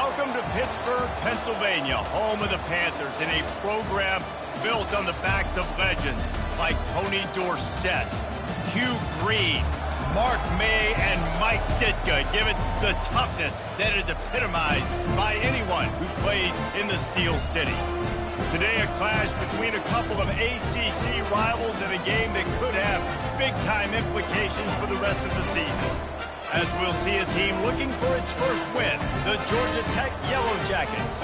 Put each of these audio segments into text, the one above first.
Welcome to Pittsburgh, Pennsylvania, home of the Panthers, in a program built on the backs of legends like Tony Dorsett, Hugh Green, Mark May, and Mike Ditka. Give it the toughness that is epitomized by anyone who plays in the Steel City. Today, a clash between a couple of ACC rivals in a game that could have big-time implications for the rest of the season. As we'll see a team looking for its first win, the Georgia Tech Yellow Jackets,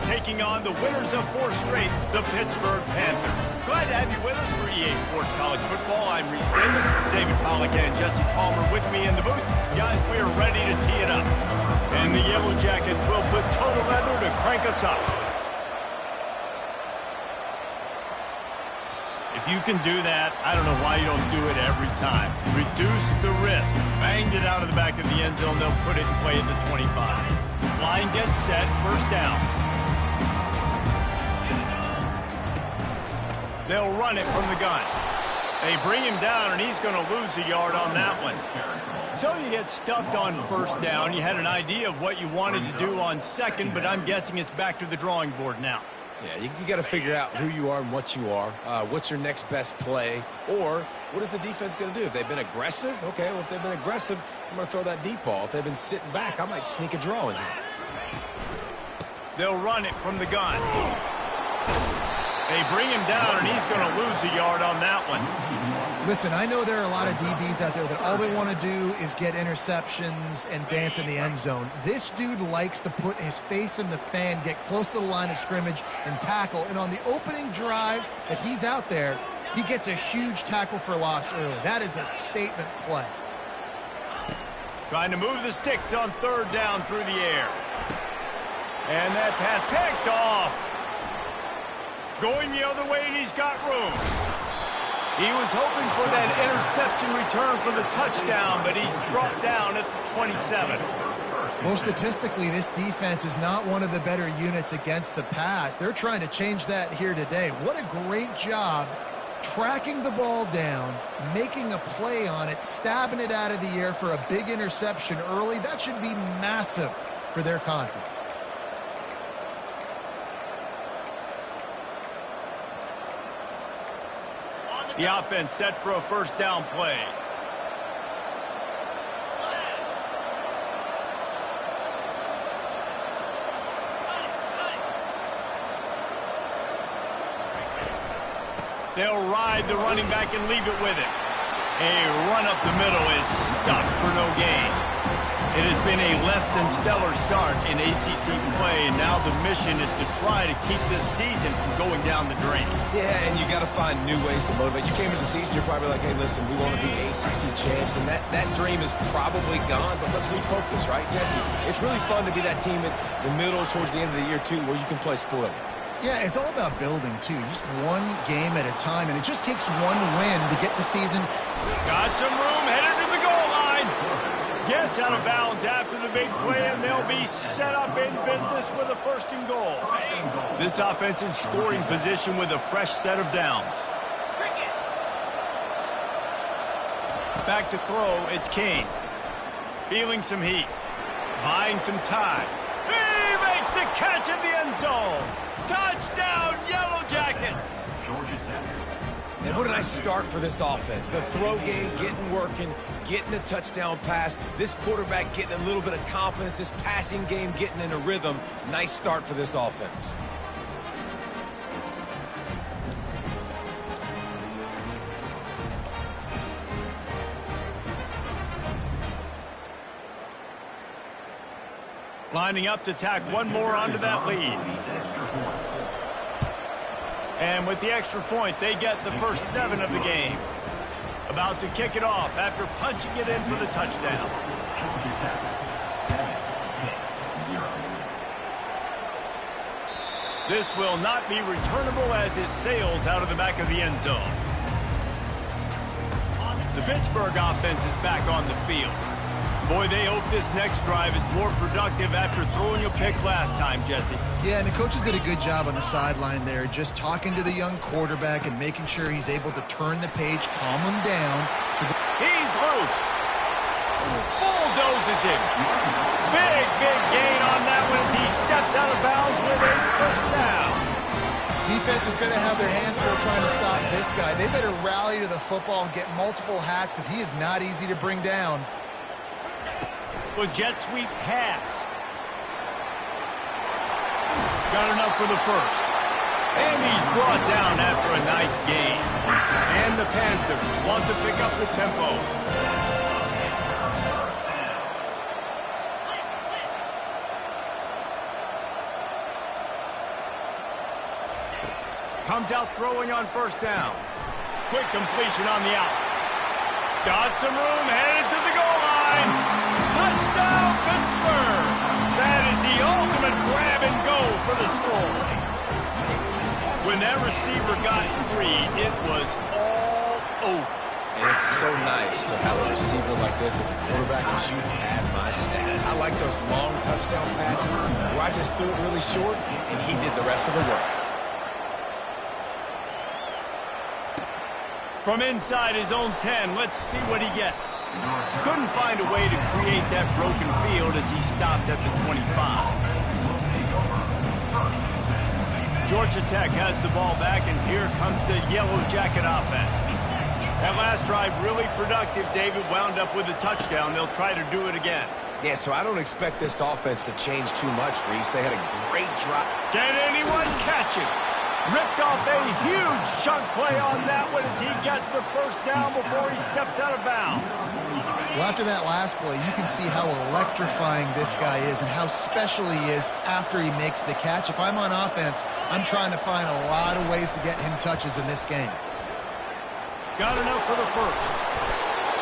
taking on the winners of 4 straight, the Pittsburgh Panthers. Glad to have you with us for EA Sports College Football. I'm Reese Davis, David Pollack, and Jesse Palmer with me in the booth. Guys, we are ready to tee it up. And the Yellow Jackets will put total leather to crank us up. If you can do that, I don't know why you don't do it every time. Reduce the risk. Banged it out of the back of the end zone. They'll put it in play at the 25. Line gets set. First down. They'll run it from the gun. They bring him down, and he's going to lose a yard on that one. So you get stuffed on first down. You had an idea of what you wanted to do on second, but I'm guessing it's back to the drawing board now. Yeah, you got to figure out who you are and what you are. What's your next best play? Or what is the defense going to do? If they've been aggressive, okay, well, if they've been aggressive, I'm going to throw that deep ball. If they've been sitting back, I might sneak a draw in here. They'll run it from the gun. They bring him down, and he's going to lose a yard on that one. Listen, I know there are a lot of DBs out there that all they want to do is get interceptions and dance in the end zone. This dude likes to put his face in the fan, get close to the line of scrimmage, and tackle. And on the opening drive that he's out there, he gets a huge tackle for loss early. That is a statement play. Trying to move the sticks on third down through the air. And that pass picked off. Going the other way, and he's got room. He was hoping for that interception return for the touchdown, but he's brought down at the 27. Well, statistically, this defense is not one of the better units against the pass. They're trying to change that here today. What a great job tracking the ball down, making a play on it, stabbing it out of the air for a big interception early. That should be massive for their confidence. The offense set for a first down play. They'll ride the running back and leave it with it. A run up the middle is stuck for no gain. It has been a less than stellar start in ACC play, and now the mission is to try to keep this season from going down the drain. Yeah, and you got to find new ways to motivate. You came into the season, you're probably like, hey, listen, we want to be ACC champs, and that dream is probably gone, but let's refocus, right, Jesse? It's really fun to be that team at the middle towards the end of the year, too, where you can play spoiler. Yeah, it's all about building, too. Just one game at a time, and it just takes one win to get the season. Got some room, headed to the goal line. Gets out of bounds after the big play, and they'll be set up in business with a first and goal. This offense in scoring position with a fresh set of downs. Back to throw, it's Kane. Feeling some heat. Buying some time. He makes the catch in the end zone. Touchdown, Yellow Jackets. And what a nice start for this offense. The throw game getting working, getting the touchdown pass. This quarterback getting a little bit of confidence. This passing game getting in a rhythm. Nice start for this offense. Lining up to tack one more onto that lead. And with the extra point, they get the first 7 of the game. About to kick it off after punching it in for the touchdown. This will not be returnable as it sails out of the back of the end zone. The Pittsburgh offense is back on the field. Boy, they hope this next drive is more productive after throwing a pick last time, Jesse. Yeah, and the coaches did a good job on the sideline there, just talking to the young quarterback and making sure he's able to turn the page, calm him down. He's loose. Bulldozes him. Big gain on that one as he steps out of bounds with a first down. Defense is going to have their hands full trying to stop this guy. They better rally to the football and get multiple hats because he is not easy to bring down. Well, jet sweep pass. Got enough for the first. And he's brought down after a nice gain. And the Panthers want to pick up the tempo. Comes out throwing on first down. Quick completion on the out. Got some room, headed to the goal line. Touchdown, Pittsburgh! That is the ultimate grab and go for the score. When that receiver got free, it was all over. And it's so nice to have a receiver like this as a quarterback because you had my stats. I like those long touchdown passes where I just threw it really short and he did the rest of the work. From inside his own 10, let's see what he gets. Couldn't find a way to create that broken field as he stopped at the 25. Georgia Tech has the ball back, and here comes the Yellow Jacket offense. That last drive really productive. David wound up with a touchdown. They'll try to do it again. Yeah, so I don't expect this offense to change too much, Reese. They had a great drop. Can anyone catch him? Ripped off a huge chunk play on that one as he gets the first down before he steps out of bounds. Well, after that last play, you can see how electrifying this guy is and how special he is after he makes the catch. If I'm on offense, I'm trying to find a lot of ways to get him touches in this game. Got enough for the first.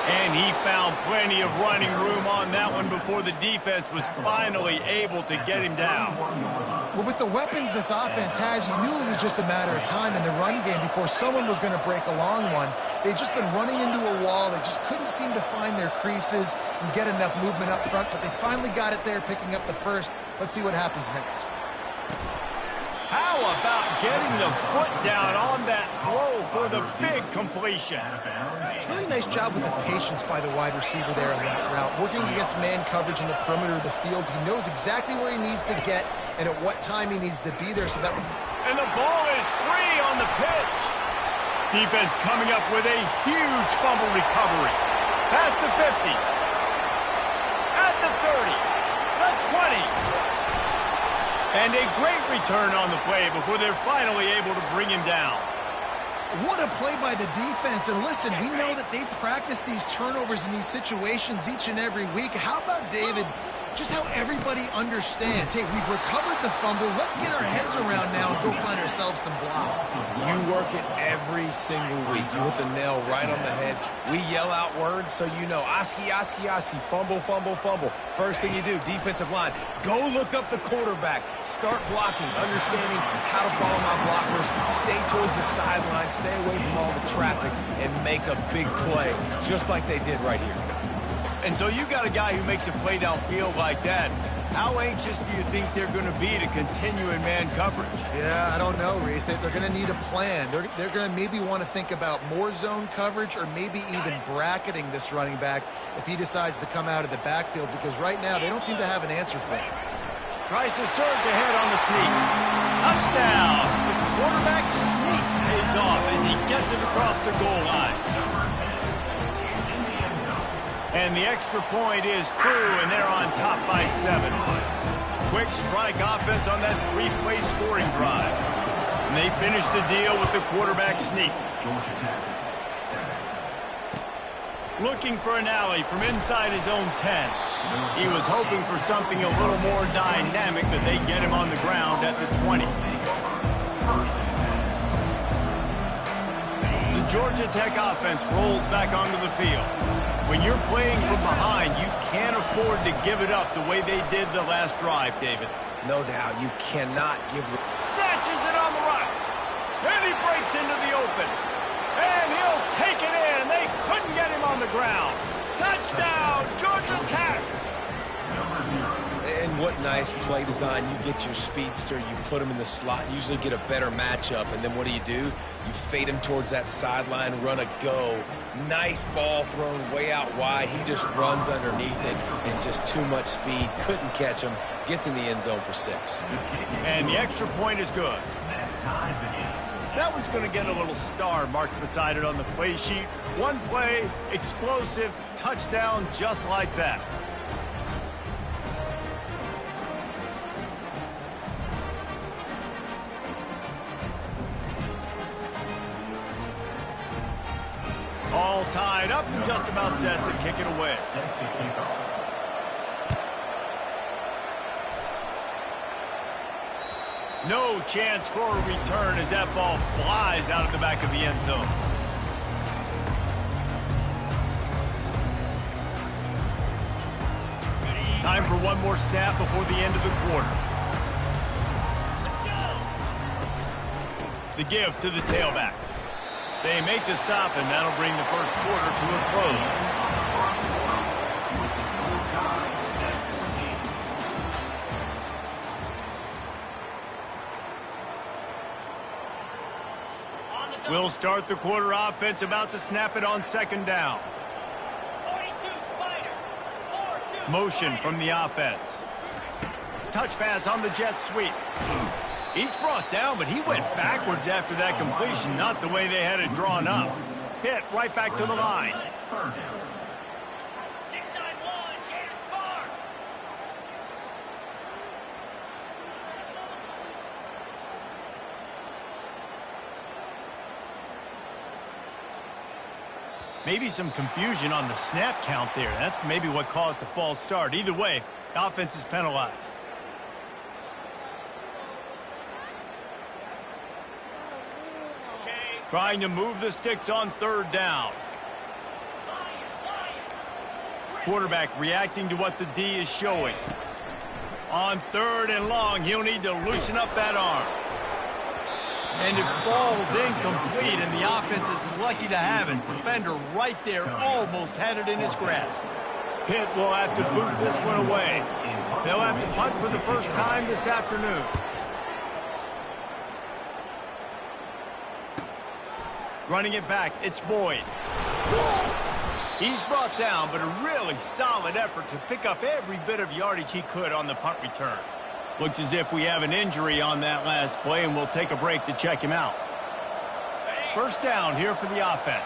And he found plenty of running room on that one before the defense was finally able to get him down. Well, with the weapons this offense has, you knew it was just a matter of time in the run game before someone was going to break a long one. They'd just been running into a wall. They just couldn't seem to find their creases and get enough movement up front, but they finally got it there, picking up the first. Let's see what happens next. How about getting the foot down on that throw for the big completion? Really nice job with the patience by the wide receiver there on that route. Working against man coverage in the perimeter of the field. He knows exactly where he needs to get and at what time he needs to be there. So that. And the ball is free on the pitch. Defense coming up with a huge fumble recovery. Past the 50. At the 30. The 20. And a great return on the play before they're finally able to bring him down. What a play by the defense. And listen, we know that they practice these turnovers in these situations each and every week. How about, David, just how everybody understands, hey, we've recovered the fumble. Let's get our heads around now and go find ourselves some blocks. You work it every single week. You hit the nail right on the head. We yell out words so you know. Oski, Oski, Oski, fumble, fumble, fumble. First thing you do, defensive line, go look up the quarterback. Start blocking, understanding how to follow my blockers. Stay towards the sideline, stay away from all the traffic, and make a big play, just like they did right here. And so you got a guy who makes a play downfield like that. How anxious do you think they're going to be to continue in man coverage? Yeah, I don't know, Reese. They're going to need a plan. They're going to maybe want to think about more zone coverage or maybe even bracketing this running back if he decides to come out of the backfield, because right now they don't seem to have an answer for him. Tries to surge ahead on the sneak. Touchdown! The quarterback sneak pays off as he gets it across the goal line. And the extra point is true, and they're on top by 7. Quick strike offense on that 3-play scoring drive. And they finish the deal with the quarterback sneak. Looking for an alley from inside his own 10. He was hoping for something a little more dynamic, but they get him on the ground at the 20. The Georgia Tech offense rolls back onto the field. When you're playing from behind, you can't afford to give it up the way they did the last drive, David. No doubt, you cannot give the... Snatches it on the run. And he breaks into the open. And he'll take it in. They couldn't get him on the ground. Touchdown, Georgia Tech. And what nice play design. You get your speedster, you put him in the slot, usually get a better matchup, and then what do? You fade him towards that sideline, run a go. Nice ball thrown way out wide. He just runs underneath it and just too much speed. Couldn't catch him. Gets in the end zone for 6. And the extra point is good. That one's going to get a little star marked beside it on the play sheet. One play, explosive, touchdown just like that. All tied up and just about set to kick it away. No chance for a return as that ball flies out of the back of the end zone. Time for one more snap before the end of the quarter. The give to the tailback. They make the stop, and that'll bring the first quarter to a close. We'll start the quarter offense, about to snap it on 2nd down. 42 Spider. 4-2. Motion from the offense. Touch pass on the jet sweep. He's brought down, but he went backwards after that completion, not the way they had it drawn up. Hit right back to the line. 691. Gators far. Maybe some confusion on the snap count there. That's maybe what caused the false start. Either way, the offense is penalized. Trying to move the sticks on 3rd down. Quarterback reacting to what the D is showing. On 3rd and long, he'll need to loosen up that arm. And it falls incomplete, and the offense is lucky to have it. Defender right there almost had it in his grasp. Pitt will have to boot this one away. They'll have to punt for the first time this afternoon. Running it back, it's Boyd. He's brought down, but a really solid effort to pick up every bit of yardage he could on the punt return. Looks as if we have an injury on that last play, and we'll take a break to check him out. 1st down here for the offense.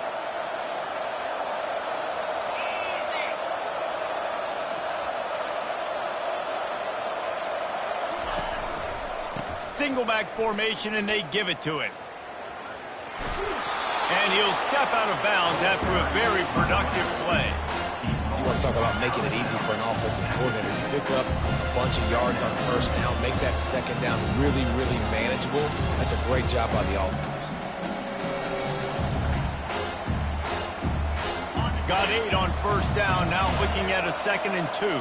Single back formation, and they give it to him. And he'll step out of bounds after a very productive play. You want to talk about making it easy for an offensive coordinator. You pick up a bunch of yards on 1st down, make that 2nd down really, really manageable. That's a great job by the offense. Got 8 on 1st down, now looking at a 2nd and 2.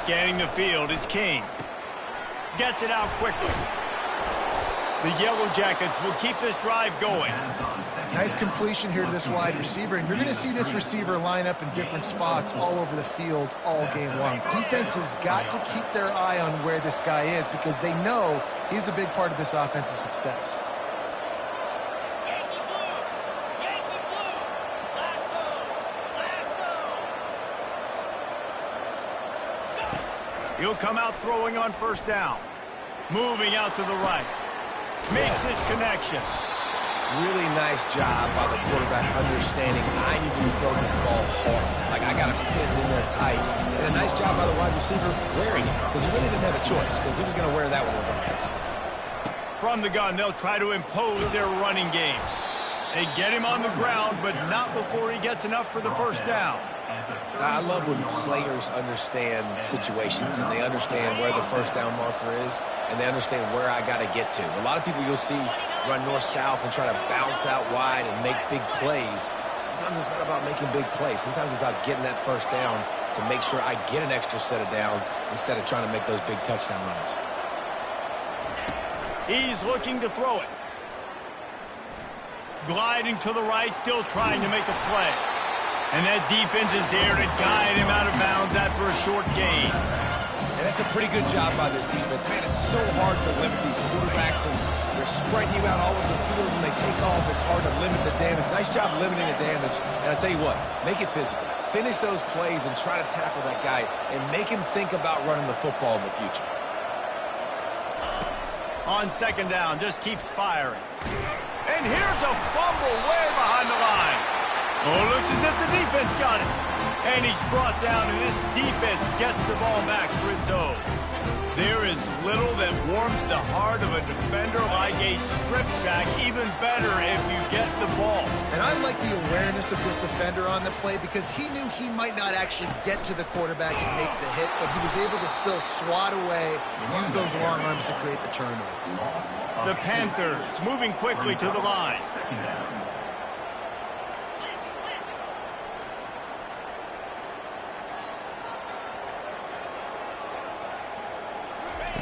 Scanning the field, it's King. Gets it out quickly. The Yellow Jackets will keep this drive going. Nice completion here to this wide receiver, and you're going to see this receiver line up in different spots all over the field all game long. Defense has got to keep their eye on where this guy is because they know he's a big part of this offense's success. Yankee blue. Yankee blue. Lasso. Lasso. He'll come out throwing on 1st down. Moving out to the right. Makes his connection. Really nice job by the quarterback understanding I need to throw this ball hard. Like, I got to fit it in there tight. And a nice job by the wide receiver wearing it because he really didn't have a choice because he was going to wear that one regardless. From the gun, they'll try to impose their running game. They get him on the ground, but not before he gets enough for the 1st down. I love when players understand situations and they understand where the 1st down marker is and they understand where I got to get to. A lot of people you'll see run north-south and try to bounce out wide and make big plays. Sometimes it's not about making big plays. Sometimes it's about getting that 1st down to make sure I get an extra set of downs instead of trying to make those big touchdown runs. He's looking to throw it. Gliding to the right, still trying to make a play. And that defense is there to guide him out of bounds after a short gain. And that's a pretty good job by this defense. Man, it's so hard to limit these quarterbacks, and they're spreading you out all over the field. When they take off, it's hard to limit the damage. Nice job limiting the damage. And I'll tell you what, make it physical. Finish those plays and try to tackle that guy and make him think about running the football in the future. On second down, just keeps firing. And here's a fumble way behind the line. Oh, looks as if the defense got it. And he's brought down, and this defense gets the ball back for its own. There is little that warms the heart of a defender like a strip sack, even better if you get the ball. And I like the awareness of this defender on the play because he knew he might not actually get to the quarterback and make the hit, but he was able to still swat away, use those long arms to create the turnover. The Panthers moving quickly to the line.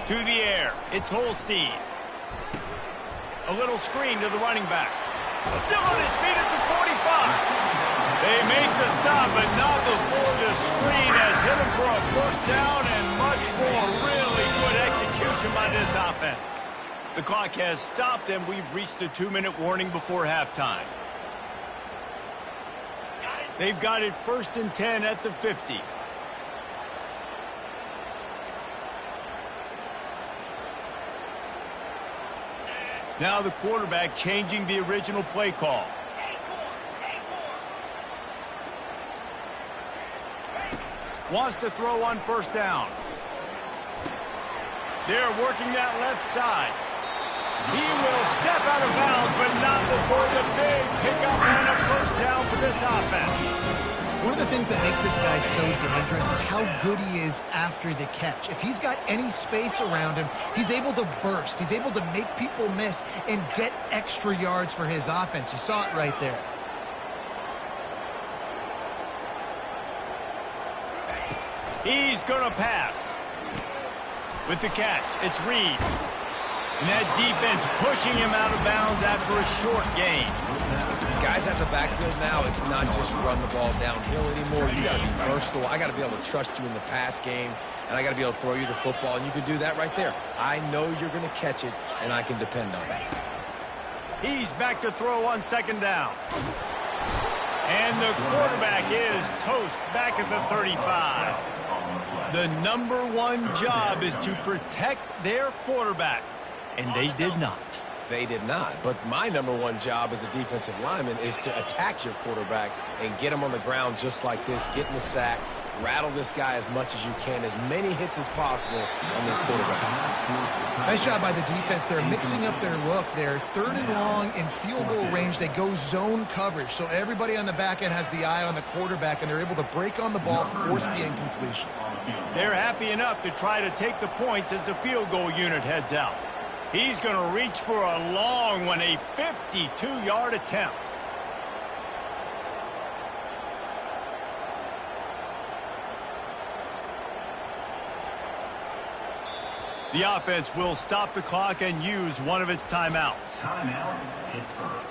To the air, it's Holstein. A little screen to the running back. Still on his feet at the 45. They make the stop, but not before the screen has hit him for a first down and much more. Really good execution by this offense. The clock has stopped, and we've reached the 2-minute warning before halftime. They've got it 1st and 10 at the 50. Now the quarterback changing the original play call. Wants to throw on first down. They're working that left side. He will step out of bounds, but not before the big pickup and a first down for this offense. One of the things that makes this guy so dangerous is how good he is after the catch. If he's got any space around him, he's able to burst. He's able to make people miss and get extra yards for his offense. You saw it right there. He's going to pass. With the catch, it's Reed. And that defense pushing him out of bounds after a short gain. Guys at the backfield now, it's not just run the ball downhill anymore. You got to be versatile. I got to be able to trust you in the pass game, and I got to be able to throw you the football, and you can do that right there. I know you're going to catch it, and I can depend on it. He's back to throw on second down. And the quarterback is toast back at the 35. The #1 job is to protect their quarterback, and they did not. They did not. But my #1 job as a defensive lineman is to attack your quarterback and get him on the ground just like this, get in the sack, rattle this guy as much as you can, as many hits as possible on these quarterbacks. Nice job by the defense. They're mixing up their look. They're 3rd and long in field goal range. They go zone coverage. So everybody on the back end has the eye on the quarterback, and they're able to break on the ball, force the incompletion. They're happy enough to try to take the points as the field goal unit heads out. He's going to reach for a long one, a 52-yard attempt. The offense will stop the clock and use one of its timeouts. Timeout, Pittsburgh.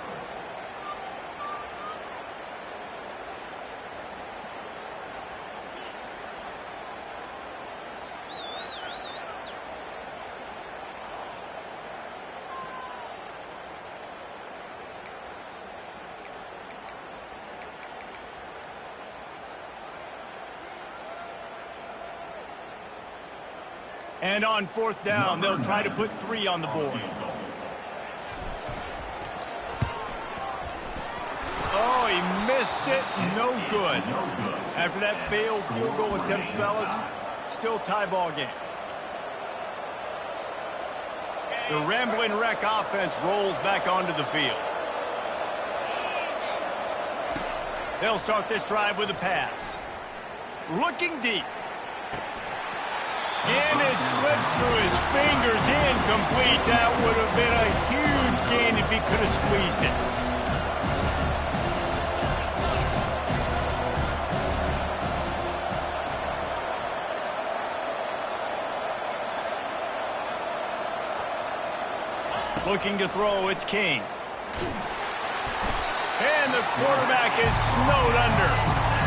And on 4th down, they'll try to put 3 on the board. Oh, he missed it. No good. After that failed field goal attempt, fellas, still tie ball game. The Rambling Wreck offense rolls back onto the field. They'll start this drive with a pass. Looking deep. And it slips through his fingers, incomplete. That would have been a huge gain if he could have squeezed it. Looking to throw, it's King. And the quarterback is snowed under.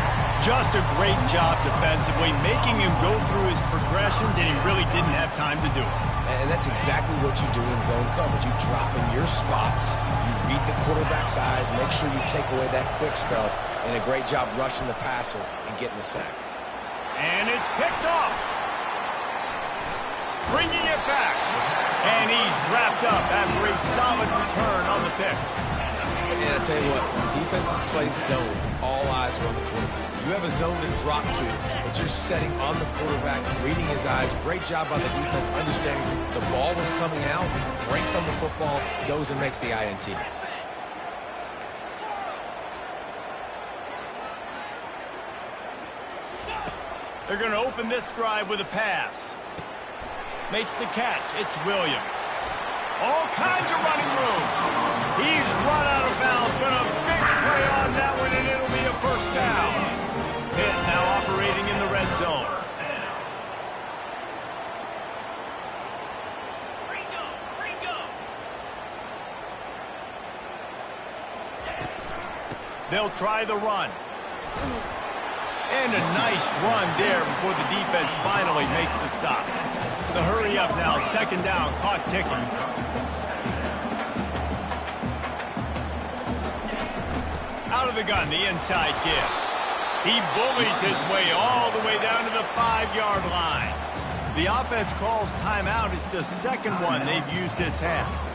Just a great job defensively, making him go through his progressions, and he really didn't have time to do it. And that's exactly what you do in zone coverage. You drop in your spots, you read the quarterback's eyes, make sure you take away that quick stuff, and a great job rushing the passer and getting the sack. And it's picked off. Bringing it back. And he's wrapped up after a solid return on the pick. And I tell you what, when defenses play zone, all eyes are on the quarterback. You have a zone to drop to, but you're setting on the quarterback, reading his eyes. Great job by the defense, understanding the ball was coming out, breaks on the football, goes and makes the INT. They're going to open this drive with a pass. Makes the catch. It's Williams. All kinds of running room. He's run out of bounds, but a big play on that one, and it'll be a first down. Pitt now operating in the red zone. They'll try the run. And a nice run there before the defense finally makes the stop. The hurry up now, second down, clock ticking. Out of the gun, the inside give. He bullies his way all the way down to the 5-yard line. The offense calls timeout. It's the second one they've used this half.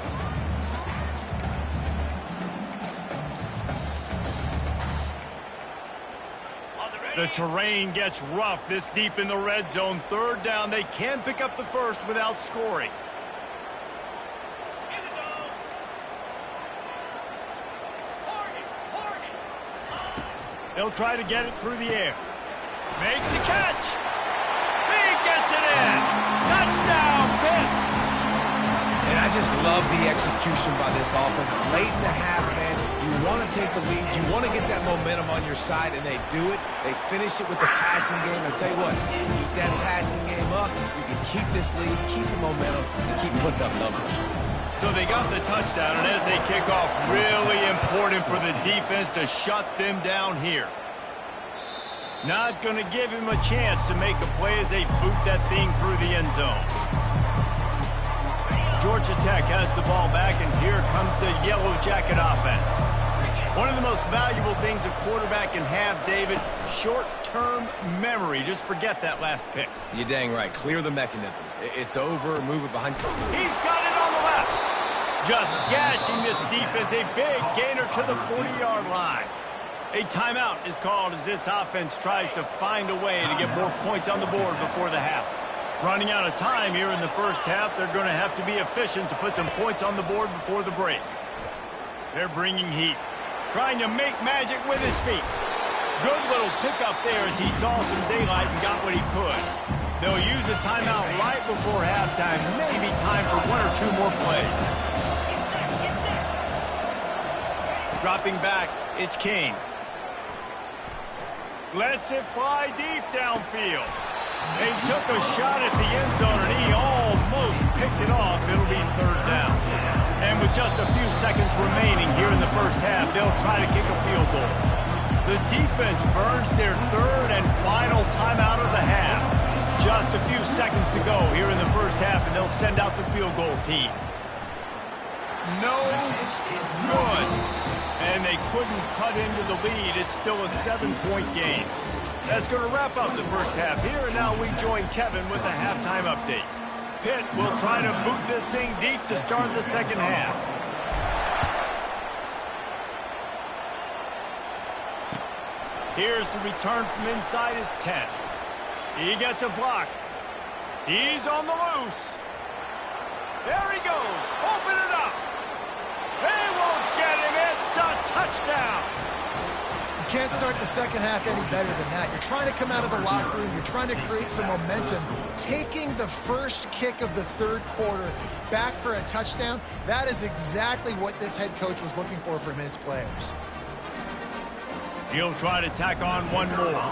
The terrain gets rough this deep in the red zone. Third down, they can pick up the first without scoring. They'll try to get it through the air. Makes the catch. He gets it in. Touchdown, Pitt. And I just love the execution by this offense. Late in the half, man, you want to take the lead. You want to get that momentum on your side, and they do it. They finish it with the passing game. I'll tell you what, keep that passing game up. You can keep this lead, keep the momentum, and keep putting up numbers. So they got the touchdown, and as they kick off, really important for the defense to shut them down here. Not going to give him a chance to make a play as they boot that thing through the end zone. Georgia Tech has the ball back, and here comes the Yellow Jacket offense. One of the most valuable things a quarterback can have, David, short-term memory. Just forget that last pick. You're dang right. Clear the mechanism. It's over. Move it behind. He's got it on the left. Just gashing this defense. A big gainer to the 40-yard line. A timeout is called as this offense tries to find a way to get more points on the board before the half. Running out of time here in the first half, they're going to have to be efficient to put some points on the board before the break. They're bringing heat. Trying to make magic with his feet. Good little pickup there as he saw some daylight and got what he could. They'll use a timeout right before halftime. Maybe time for one or two more plays. Dropping back, it's King. Lets it fly deep downfield. They took a shot at the end zone, and he almost picked it off. It'll be third down. And with just a few seconds remaining here in the first half, they'll try to kick a field goal. The defense burns their third and final timeout of the half. Just a few seconds to go here in the first half, and they'll send out the field goal team. No good. And they couldn't cut into the lead. It's still a 7-point game. That's going to wrap up the first half here, and now we join Kevin with the halftime update. Pitt will try to boot this thing deep to start the second half. Here's the return from inside his 10. He gets a block. He's on the loose. There he goes. Open it up. They won't get him. It's a touchdown. You can't start the second half any better than that. You're trying to come out of the locker room. You're trying to create some momentum. Taking the first kick of the third quarter back for a touchdown, that is exactly what this head coach was looking for from his players. He'll try to tack on one more.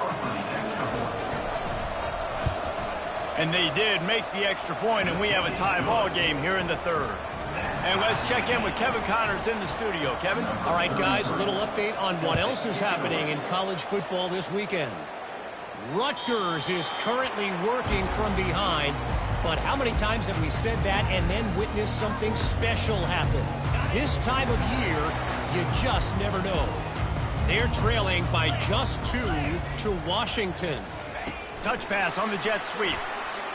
And they did make the extra point, and we have a tie ball game here in the third. And let's check in with Kevin Connors in the studio. Kevin? All right, guys, a little update on what else is happening in college football this weekend. Rutgers is currently working from behind, but how many times have we said that and then witnessed something special happen? This time of year, you just never know. They're trailing by just 2 to Washington. Touch pass on the jet sweep.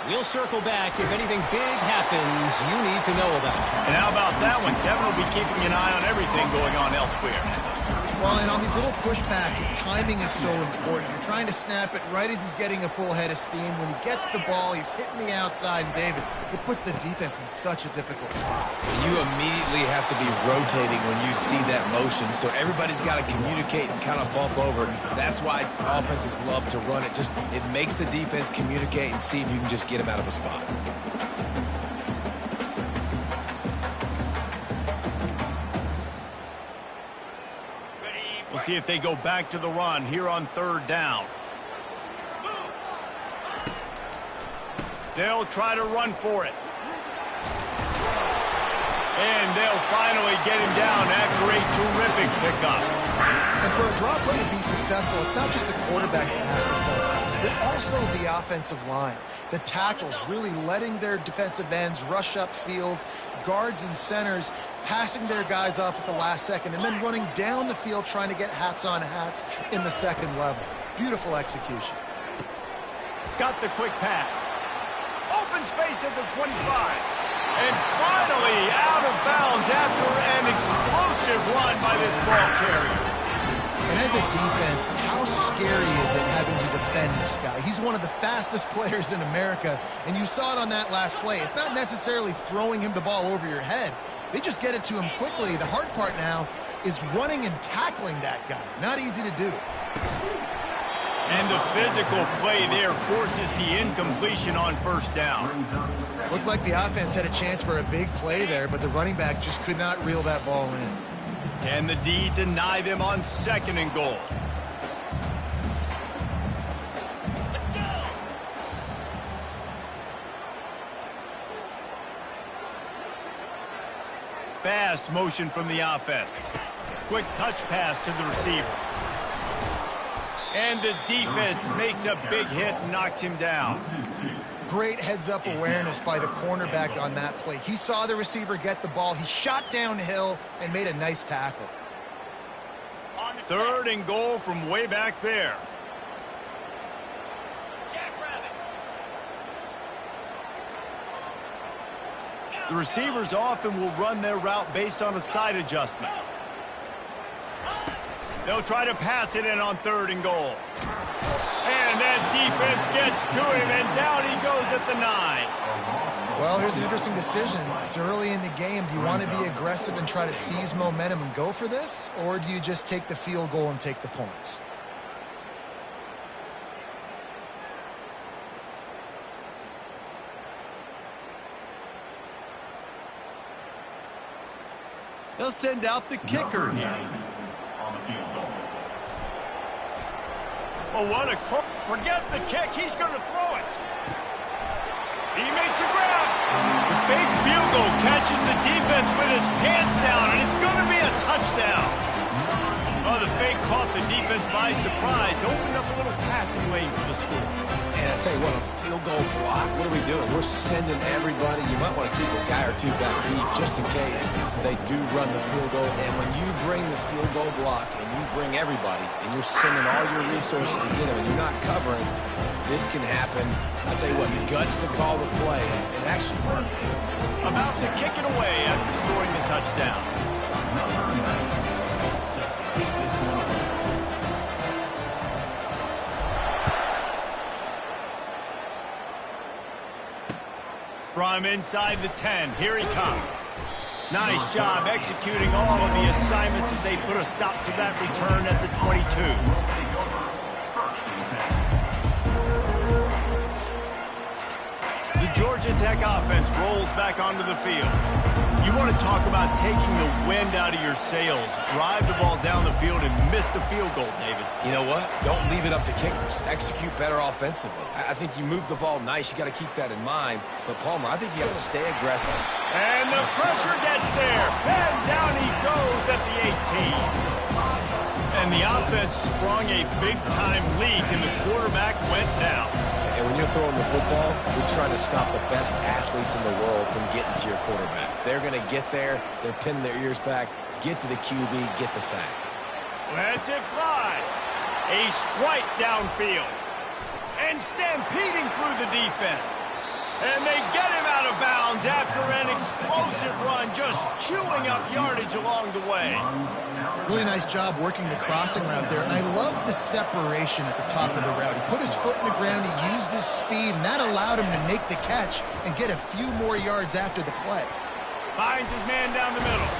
We'll circle back if anything big happens you need to know about. And how about that one? Kevin will be keeping an eye on everything going on elsewhere. Well, and on these little push passes, timing is so important. You're trying to snap it right as he's getting a full head of steam. When he gets the ball, he's hitting the outside. And David, it puts the defense in such a difficult spot. You immediately have to be rotating when you see that motion, so everybody's got to communicate and kind of bump over. That's why offenses love to run it. Just it makes the defense communicate and see if you can just get him out of a spot. We'll see if they go back to the run here on 3rd down. They'll try to run for it. And they'll finally get him down after a terrific pickup. And for a draw play to be successful, it's not just the quarterback that has to set pass, but also the offensive line. The tackles really letting their defensive ends rush upfield, guards and centers passing their guys off at the last second, and then running down the field trying to get hats on hats in the second level. Beautiful execution. Got the quick pass. Open space at the 25. And finally out of bounds after an explosive run by this ball carrier. And as a defense, how scary is it having to defend this guy? He's one of the fastest players in America, and you saw it on that last play. It's not necessarily throwing him the ball over your head. They just get it to him quickly. The hard part now is running and tackling that guy. Not easy to do. And the physical play there forces the incompletion on 1st down. Looked like the offense had a chance for a big play there, but the running back just could not reel that ball in. Can the D deny them on 2nd and goal? Let's go. Fast motion from the offense. Quick touch pass to the receiver. And the defense makes a big hit and knocks him down. Great heads-up awareness by the cornerback on that play. He saw the receiver get the ball. He shot downhill and made a nice tackle. 3rd and goal from way back there. Jackrabbit. The receivers often will run their route based on a side adjustment. They'll try to pass it in on 3rd and goal. And that defense gets to him, and down he goes at the 9. Well, here's an interesting decision. It's early in the game. Do you want to be aggressive and try to seize momentum and go for this? Or do you just take the field goal and take the points? They'll send out the kicker here. Oh, what a... Forget the kick. He's going to throw it. He makes a grab. The fake field goal catches the defense with its pants down, and it's going to be a touchdown. Oh, the fake caught the defense by surprise. Opened up a little passing lane for the score. And I tell you what, a field goal block, what are we doing? We're sending everybody. You might want to keep a guy or two back deep just in case they do run the field goal. And when you bring the field goal block and you bring everybody and you're sending all your resources to get them and you're not covering, this can happen. I tell you what, guts to call the play. It actually worked. About to kick it away after scoring the touchdown. From inside the 10, here he comes. Nice job executing all of the assignments as they put a stop to that return at the 22. The Georgia Tech offense rolls back onto the field. You want to talk about taking the wind out of your sails. Drive the ball down the field and miss the field goal, David. You know what? Don't leave it up to kickers. Execute better offensively. I think you move the ball nice. You got to keep that in mind. But, Palmer, I think you got to stay aggressive. And the pressure gets there. And down he goes at the 18. And the offense sprung a big-time leak, and the quarterback went down. And when you're throwing the football, you're trying to stop the best athletes in the world from getting to your quarterback. They're going to get there. They're pinning their ears back. Get to the QB. Get the sack. Lets it fly. A strike downfield. And stampeding through the defense. And they get him out of bounds after an explosive run, just chewing up yardage along the way. Really nice job working the crossing route there, and I love the separation at the top of the route. He put his foot in the ground, he used his speed, and that allowed him to make the catch and get a few more yards after the play. Finds his man down the middle.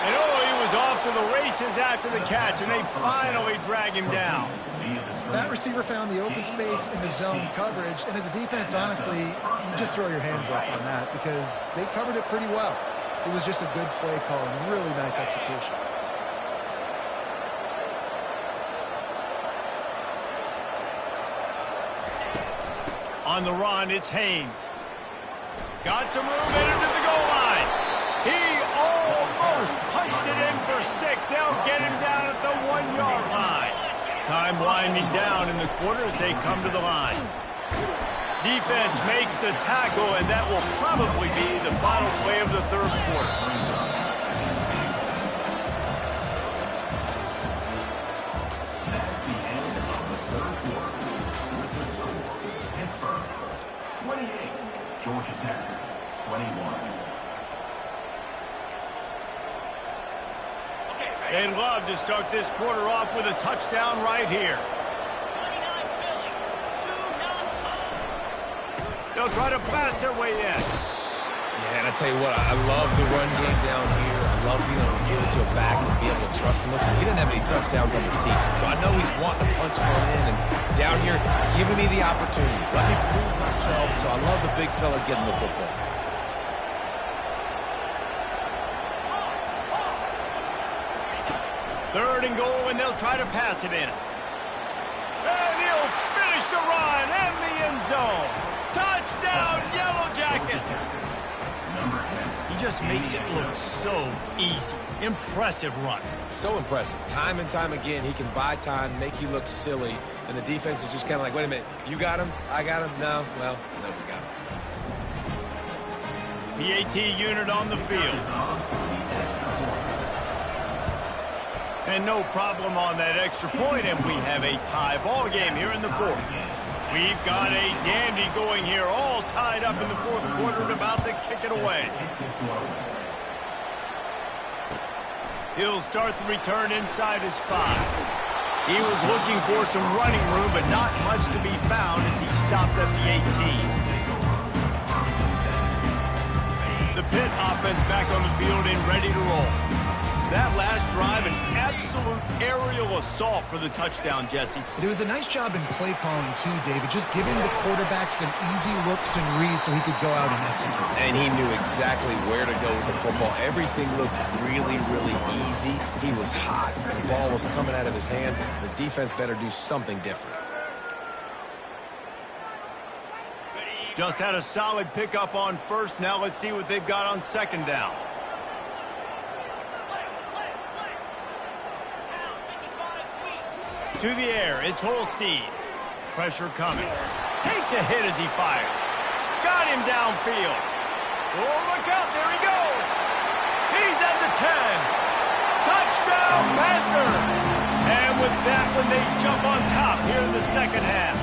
And he was off to the races after the catch, and they finally drag him down. That receiver found the open space in the zone coverage, and as a defense, honestly, you just throw your hands up on that because they covered it pretty well. It was just a good play call and really nice execution. On the run, it's Haynes. Got some room into the goal line. He almost punched it in for 6. They'll get him down at the 1-yard line. Time winding down in the quarter as they come to the line. Defense makes the tackle, and that will probably be the final play of the third quarter. Georgia Tech, 21. They'd love to start this quarter off with a touchdown right here. They'll try to pass their way in. Yeah, and I tell you what, I love the run game down here. I love being able to give it to a back and be able to trust him. Listen, he didn't have any touchdowns on the season, so I know he's wanting to punch one in. And down here, giving me the opportunity. Let me prove myself, so I love the big fella getting the football. Third and goal, and they'll try to pass it in. And he'll finish the run and the end zone. Touchdown, Yellow Jackets! He just makes it look so easy. Impressive run. So impressive. Time and time again, he can buy time, make you look silly, and the defense is just kind of like, wait a minute, you got him? I got him? No? Well, nobody's got him. PAT unit on the field. And no problem on that extra point, and we have a tie ball game here in the fourth. We've got a dandy going here, all tied up in the fourth quarter and about to kick it away. He'll start the return inside his 5. He was looking for some running room, but not much to be found as he stopped at the 18. The Pitt offense back on the field and ready to roll. That last drive, an absolute aerial assault for the touchdown, Jesse. It was a nice job in play calling, too, David, just giving the quarterback some easy looks and reads so he could go out and execute. And he knew exactly where to go with the football. Everything looked really, really easy. He was hot. The ball was coming out of his hands. The defense better do something different. Just had a solid pickup on first. Now let's see what they've got on second down. To the air, it's Holstein. Pressure coming. Takes a hit as he fires. Got him downfield. Oh, look out, there he goes. He's at the 10. Touchdown, Panthers. And with that one, they jump on top here in the second half.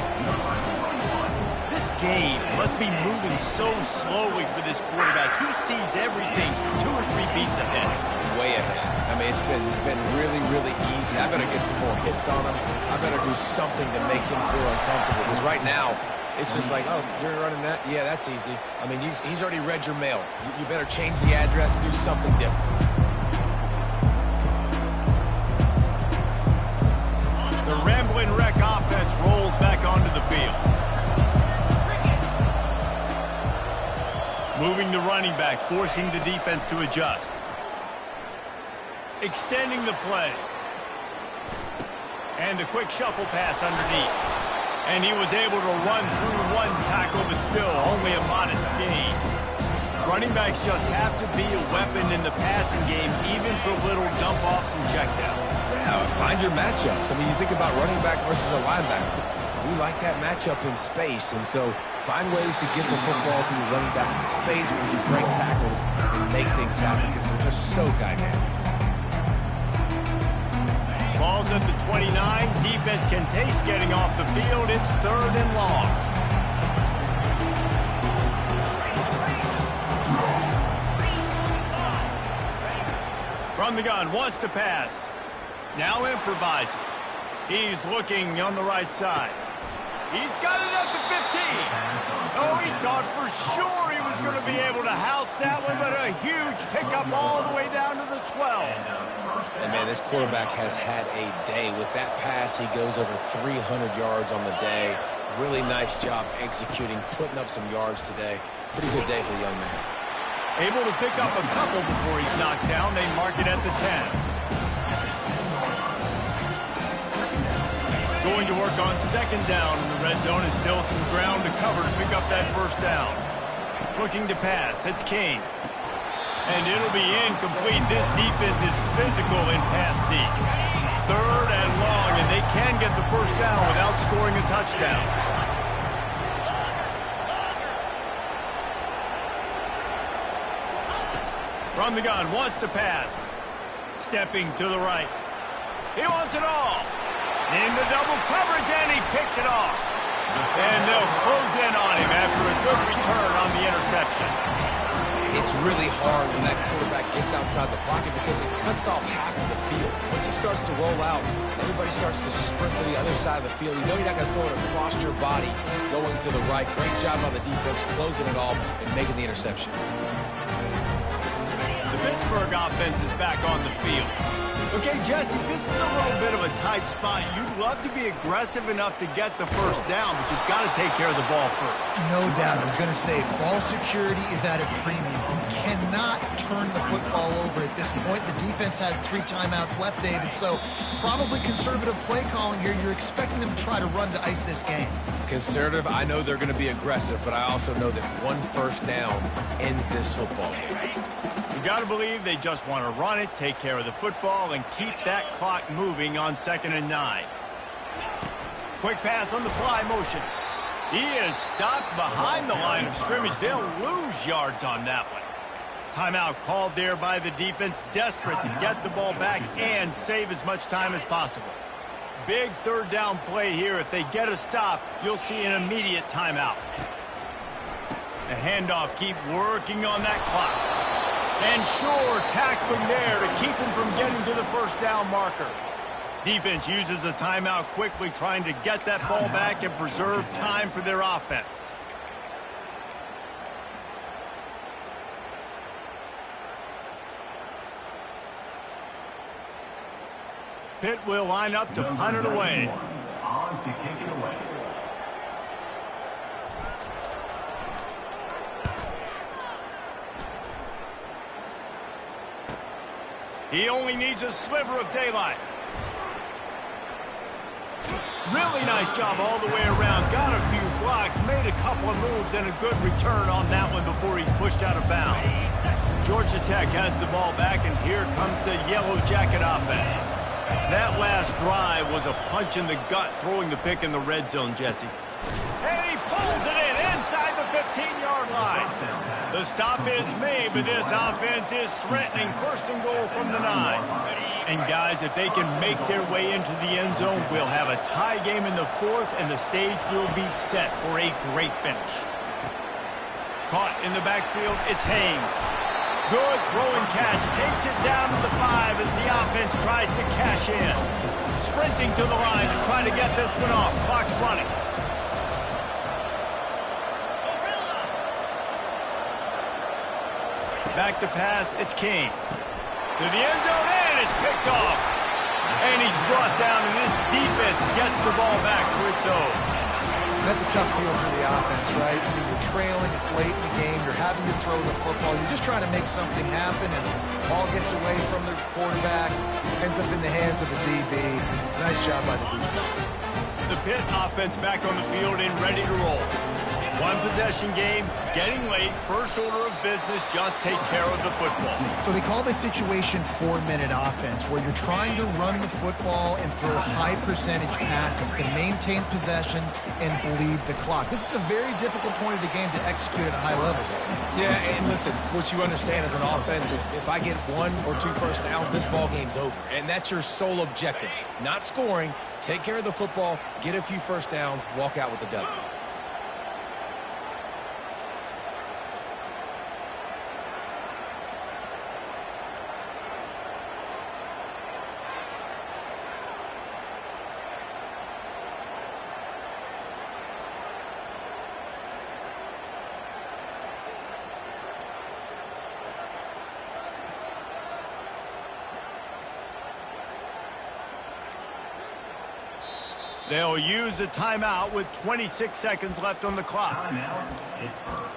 This game must be moving so slowly for this quarterback. He sees everything 2 or 3 beats ahead. Way ahead. I mean, it's been really, really easy. I better get some more hits on him. I better do something to make him feel uncomfortable. Because right now, it's just like, oh, you're running that? Yeah, that's easy. I mean, he's already read your mail. You better change the address, do something different. The Ramblin' Wreck offense rolls back onto the field. Moving the running back, forcing the defense to adjust. Extending the play. And a quick shuffle pass underneath. And he was able to run through one tackle, but still only a modest gain. Running backs just have to be a weapon in the passing game, even for little dump-offs and checkdowns. Yeah, find your matchups. I mean, you think about running back versus a linebacker. We like that matchup in space, and so find ways to get the football to your running back in space when you break tackles and make things happen because they're just so dynamic. Ball's at the 29. Defense can taste getting off the field. It's 3rd and long. From the gun, wants to pass. Now improvising. He's looking on the right side. He's got it at the 15. Oh, he thought for sure he was going to be able to house that one, but a huge pickup all the way down to the 12. And, man, this quarterback has had a day. With that pass, he goes over 300 yards on the day. Really nice job executing, putting up some yards today. Pretty good day for the young man. Able to pick up a couple before he's knocked down. They mark it at the 10. Going to work on 2nd down in the red zone, and still some ground to cover to pick up that 1st down. Looking to pass, it's King. And it'll be incomplete. This defense is physical in pass D. 3rd and long, and they can get the 1st down without scoring a touchdown. From the gun, wants to pass. Stepping to the right. He wants it all. Into double coverage, and he picked it off. And they'll close in on him after a good return on the interception. It's really hard when that quarterback gets outside the pocket because it cuts off half of the field. Once he starts to roll out, everybody starts to sprint to the other side of the field. You know you're not going to throw it across your body going to the right. Great job on the defense closing it off and making the interception. The Pittsburgh offense is back on the field. Okay, Jesse, this is a little bit of a tight spot. You'd love to be aggressive enough to get the 1st down, but you've got to take care of the ball first. No doubt. I was going to say, ball security is at a premium. You cannot turn the football over at this point. The defense has 3 timeouts left, David, so probably conservative play calling here. You're expecting them to try to run to ice this game. Conservative, I know they're going to be aggressive, but I also know that 1 1st down ends this football game. You got to believe they just want to run it, take care of the football, and keep that clock moving on 2nd and 9. Quick pass on the fly motion. He is stopped behind the line of scrimmage. They'll lose yards on that one. Timeout called there by the defense, desperate to get the ball back and save as much time as possible. Big 3rd down play here. If they get a stop, you'll see an immediate timeout. The handoff, keep working on that clock. And sure, tackling there to keep him from getting to the 1st down marker. Defense uses a timeout quickly, trying to get that ball back and preserve time for their offense. Pitt will line up to punt it away. On to kick it away. He only needs a sliver of daylight. Really nice job all the way around. Got a few blocks, made a couple of moves, and a good return on that one before he's pushed out of bounds. Georgia Tech has the ball back, and here comes the Yellow Jacket offense. That last drive was a punch in the gut, throwing the pick in the red zone, Jesse. And he pulls it in inside the 15-yard line. The stop is made, but this offense is threatening 1st and goal from the 9. And guys, if they can make their way into the end zone, we'll have a tie game in the 4th, and the stage will be set for a great finish. Caught in the backfield, it's Haynes. Good throw and catch, takes it down to the 5 as the offense tries to cash in. Sprinting to the line to try to get this one off. Clock's running. Back to pass, it's King. To the end zone, and it's picked off. And he's brought down, and this defense gets the ball back for its own. That's a tough deal for the offense, right? I mean, you're trailing, it's late in the game, you're having to throw the football, you're just trying to make something happen, and the ball gets away from the quarterback, ends up in the hands of a DB. Nice job by the defense. The Pitt offense back on the field and ready to roll. One possession game, getting late, first order of business, just take care of the football. So they call this situation 4-minute offense, where you're trying to run the football and throw high percentage passes to maintain possession and bleed the clock. This is a very difficult point of the game to execute at a high level. Yeah, and listen, what you understand as an offense is if I get 1 or 2 first downs, this ball game's over. And that's your sole objective. Not scoring, take care of the football, get a few first downs, walk out with the W. They'll use a timeout with 26 seconds left on the clock. Timeout, Pittsburgh.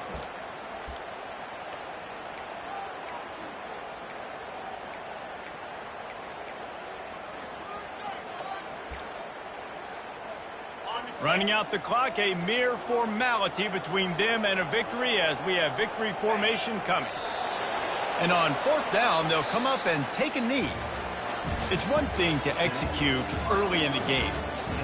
Running out the clock, a mere formality between them and a victory as we have victory formation coming. And on 4th down, they'll come up and take a knee. It's one thing to execute early in the game.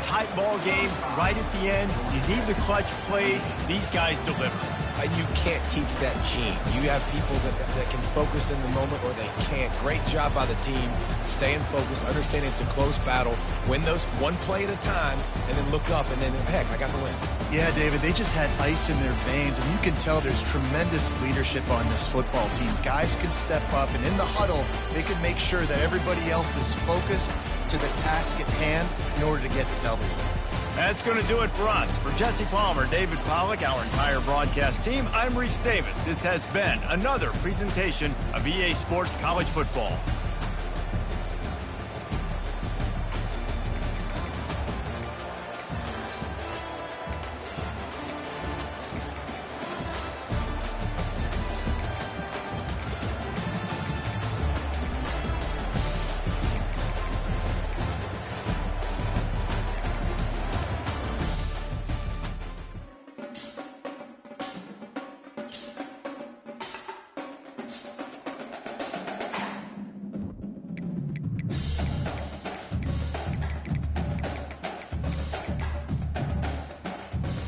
Tight ball game, right at the end. You need the clutch plays. These guys deliver. You can't teach that gene. You have people that can focus in the moment or they can't. Great job by the team, staying focused, understanding it's a close battle, win those one play at a time, and then look up, and then, heck, I got the win. Yeah, David, they just had ice in their veins, and you can tell there's tremendous leadership on this football team. Guys can step up, and in the huddle, they can make sure that everybody else is focused to the task at hand in order to get the W. That's going to do it for us. For Jesse Palmer, David Pollack, our entire broadcast team, I'm Reese Davis. This has been another presentation of EA Sports College Football.